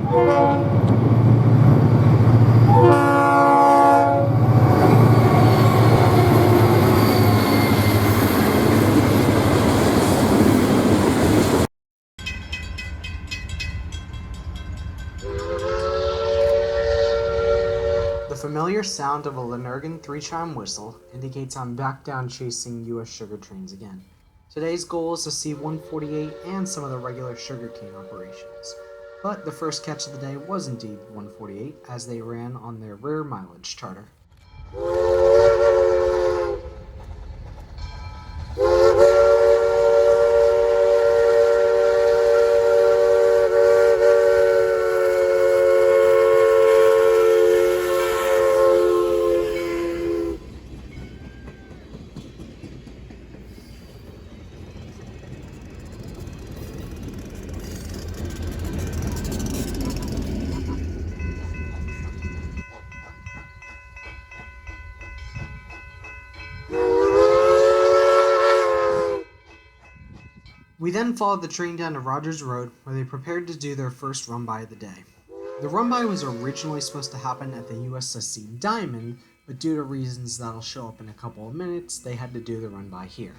The familiar sound of a Lanergan 3-chime whistle indicates I'm back down chasing US sugar trains again. Today's goal is to see 148 and some of the regular sugarcane operations. But the first catch of the day was indeed 148 as they ran on their rare mileage charter. We then followed the train down to Rogers Road, where they prepared to do their first run-by of the day. The run-by was originally supposed to happen at the USSC Diamond, but due to reasons that'll show up in a couple of minutes, they had to do the run-by here.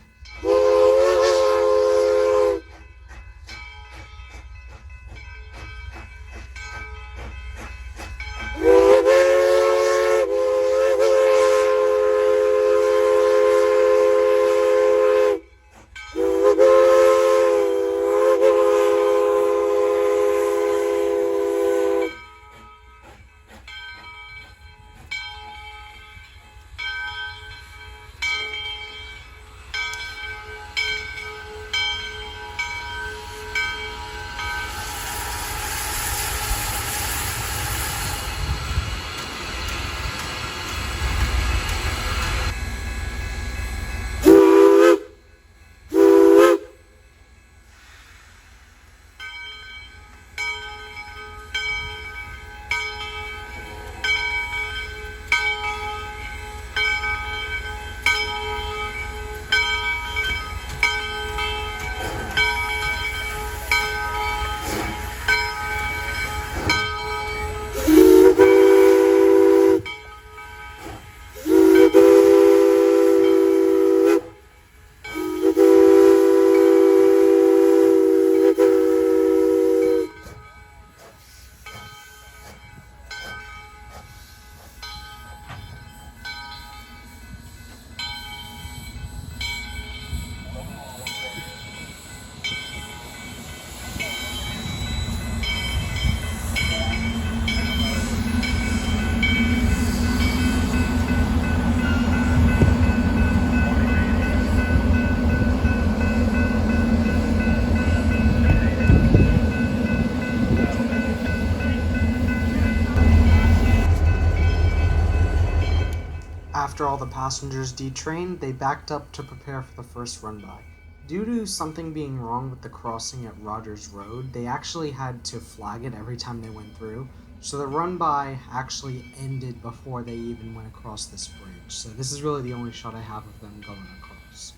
After all the passengers detrained, they backed up to prepare for the first run-by. Due to something being wrong with the crossing at Rogers Road, they actually had to flag it every time they went through, so the run-by actually ended before they even went across this bridge. So this is really the only shot I have of them going across.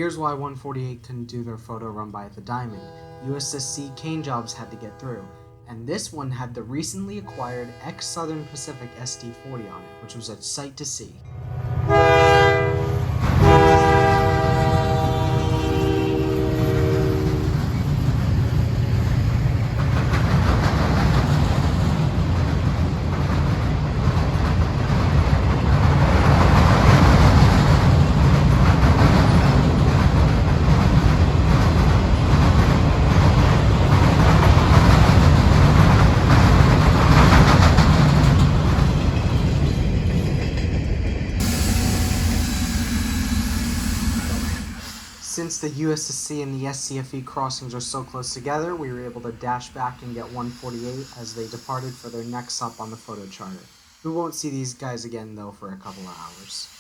here's why 148 couldn't do their photo run by at the Diamond. USSC cane jobs had to get through, and this one had the recently acquired ex-Southern Pacific SD40 on it, which was a sight to see. Since the USSC and the SCFE crossings are so close together, we were able to dash back and get 148 as they departed for their next stop on the photo charter. We won't see these guys again though for a couple of hours.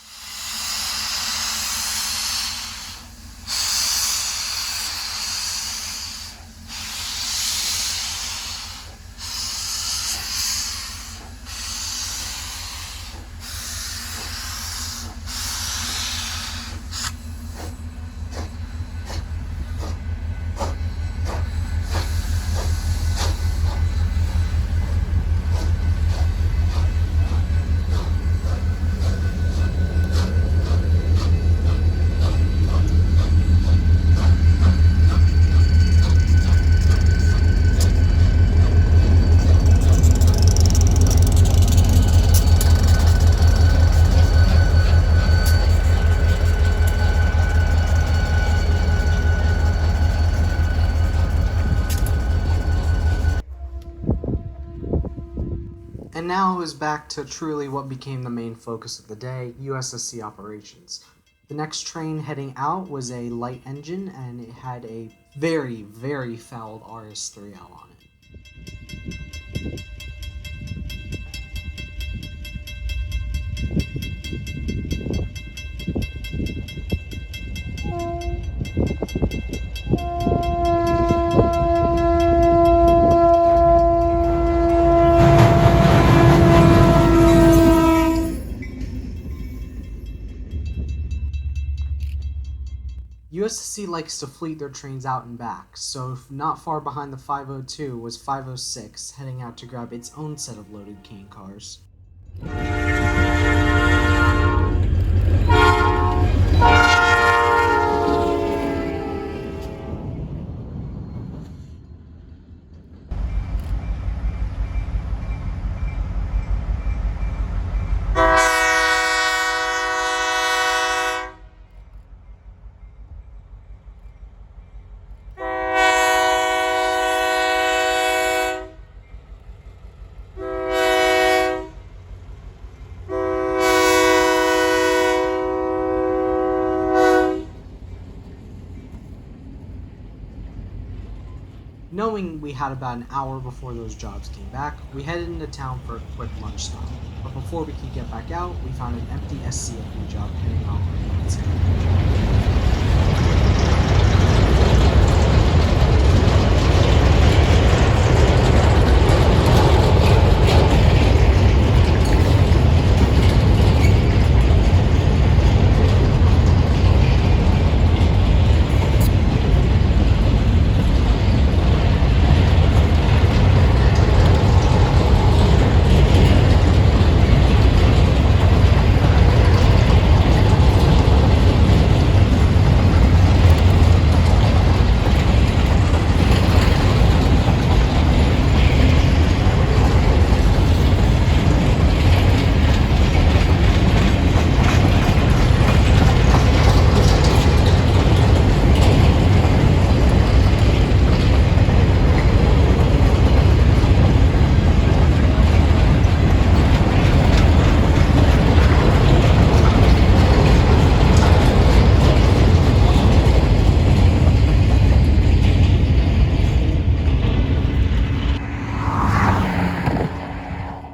And now it was back to truly what became the main focus of the day, USSC operations. The next train heading out was a light engine, and it had a very, very fouled RS-3L on it. USSC likes to fleet their trains out and back, so not far behind the 502 was 506 heading out to grab its own set of loaded cane cars. Knowing we had about an hour before those jobs came back, we headed into town for a quick lunch stop. But before we could get back out, we found an empty SCFE job heading off our lite.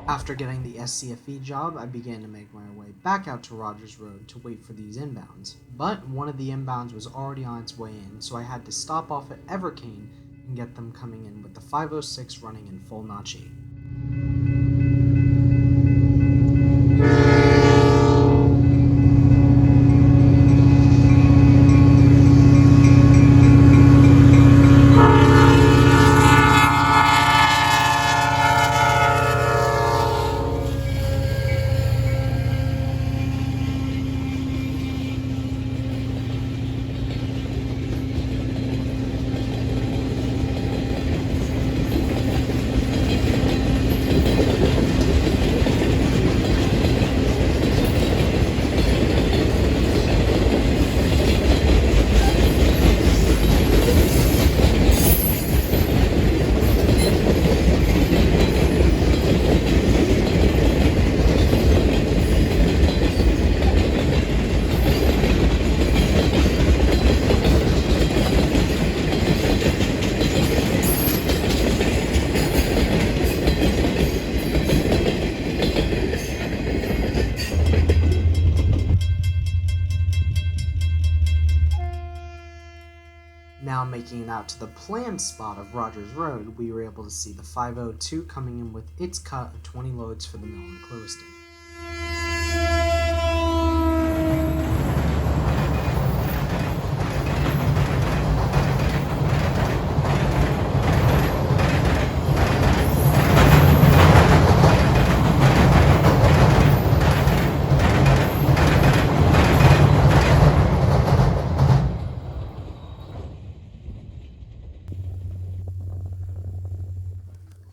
After getting the SCFE job, I began to make my way back out to Rogers Road to wait for these inbounds. But one of the inbounds was already on its way in, so I had to stop off at Sugarcane and get them coming in with the 506 running in full notch 8. making it out to the planned spot of Rogers Road, we were able to see the 502 coming in with its cut of 20 loads for the mill in Clewiston.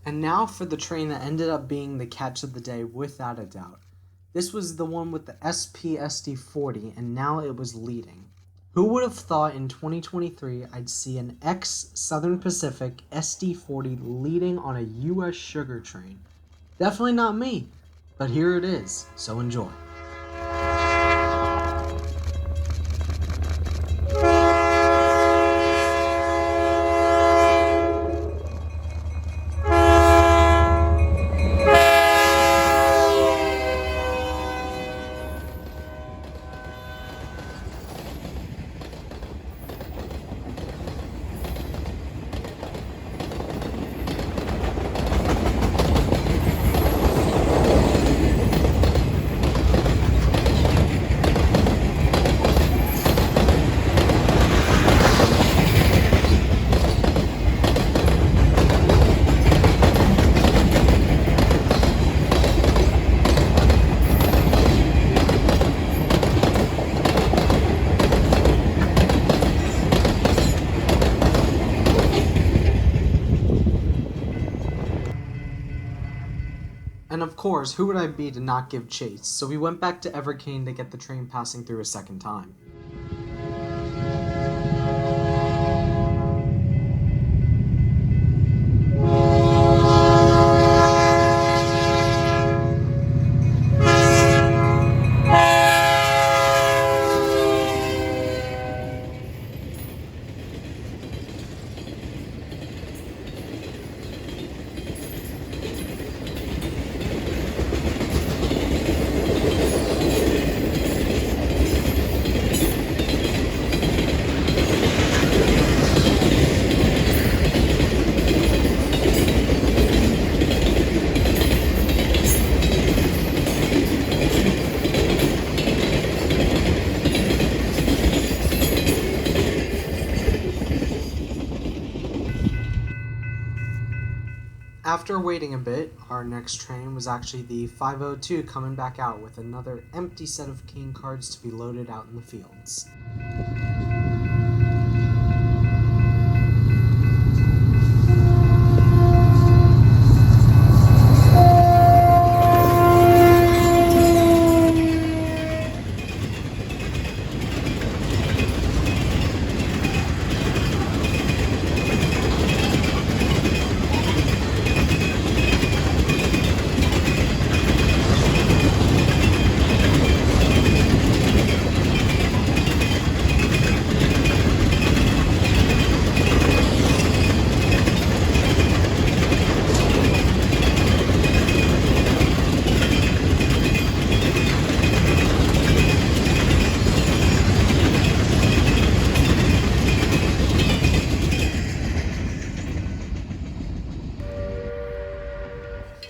And now for the train that ended up being the catch of the day without a doubt. This was the one with the SP SD40, and now it was leading. Who would have thought in 2023 I'd see an ex-Southern Pacific SD40 leading on a US sugar train? Definitely not me, but here it is, so enjoy. And of course, who would I be to not give chase? So we went back to Evercane to get the train passing through a second time. After waiting a bit, our next train was actually the 502 coming back out with another empty set of cane cards to be loaded out in the fields.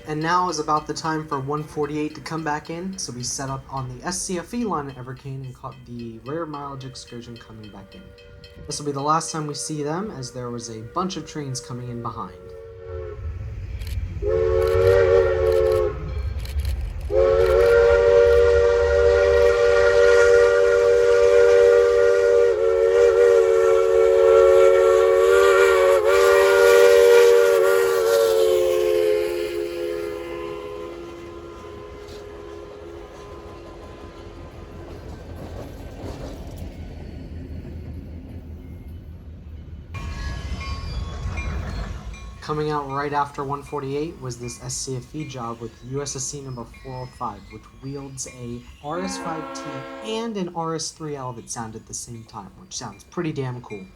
And now is about the time for 148 to come back in, so we set up on the SCFE line at Evercane and caught the rare mileage excursion coming back in. This will be the last time we see them, as there was a bunch of trains coming in behind. Coming out right after 148 was this SCFE job with USSC number 405, which wields a RS5T and an RS3L that sound at the same time, which sounds pretty damn cool.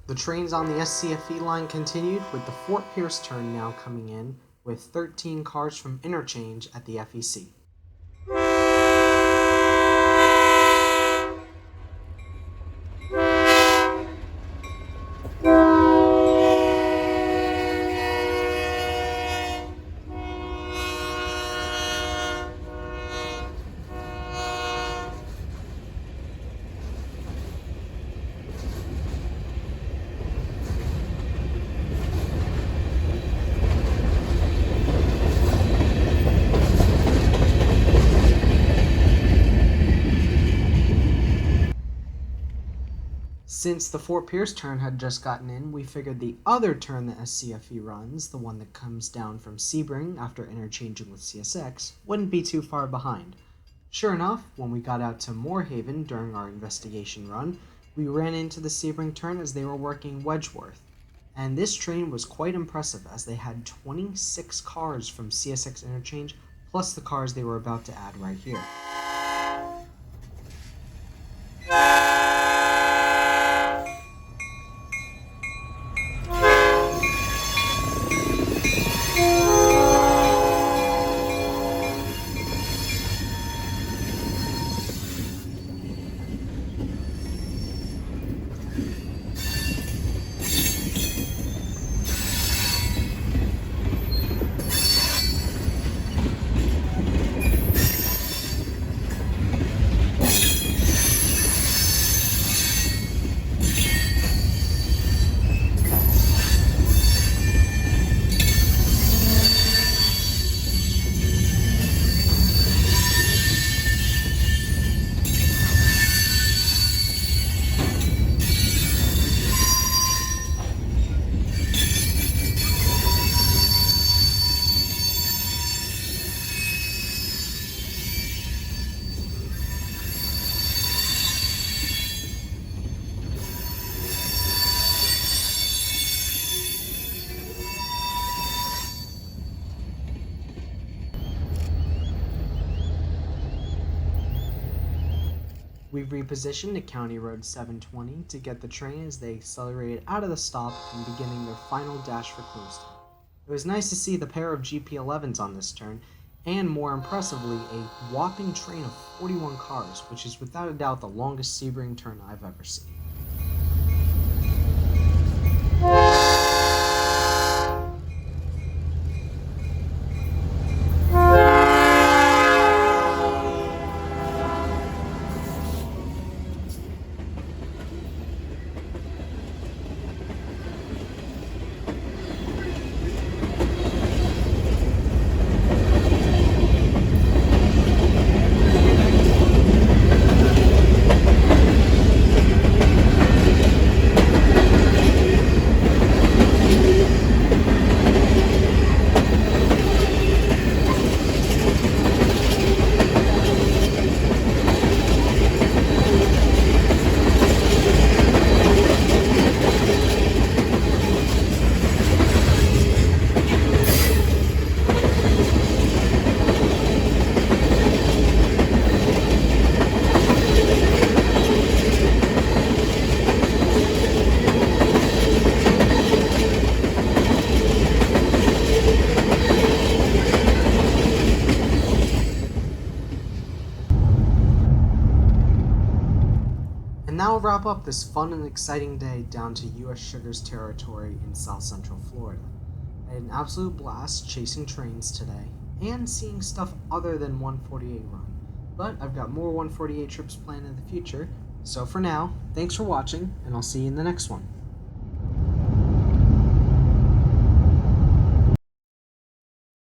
The trains on the SCFE line continued, with the Fort Pierce turn now coming in with 13 cars from interchange at the FEC. Since the Fort Pierce turn had just gotten in, we figured the other turn that SCFE runs, the one that comes down from Sebring after interchanging with CSX, wouldn't be too far behind. Sure enough, when we got out to Moorhaven during our investigation run, we ran into the Sebring turn as they were working Wedgeworth. And this train was quite impressive as they had 26 cars from CSX interchange plus the cars they were about to add right here. We've repositioned to County Road 720 to get the train as they accelerated out of the stop and beginning their final dash for Queenstown. It was nice to see the pair of GP11s on this turn, and more impressively, a whopping train of 41 cars, which is without a doubt the longest Sebring turn I've ever seen. Now we'll wrap up this fun and exciting day down to US Sugar's territory in South Central Florida. I had an absolute blast chasing trains today and seeing stuff other than 148 Run, but I've got more 148 trips planned in the future, so for now, thanks for watching and I'll see you in the next one.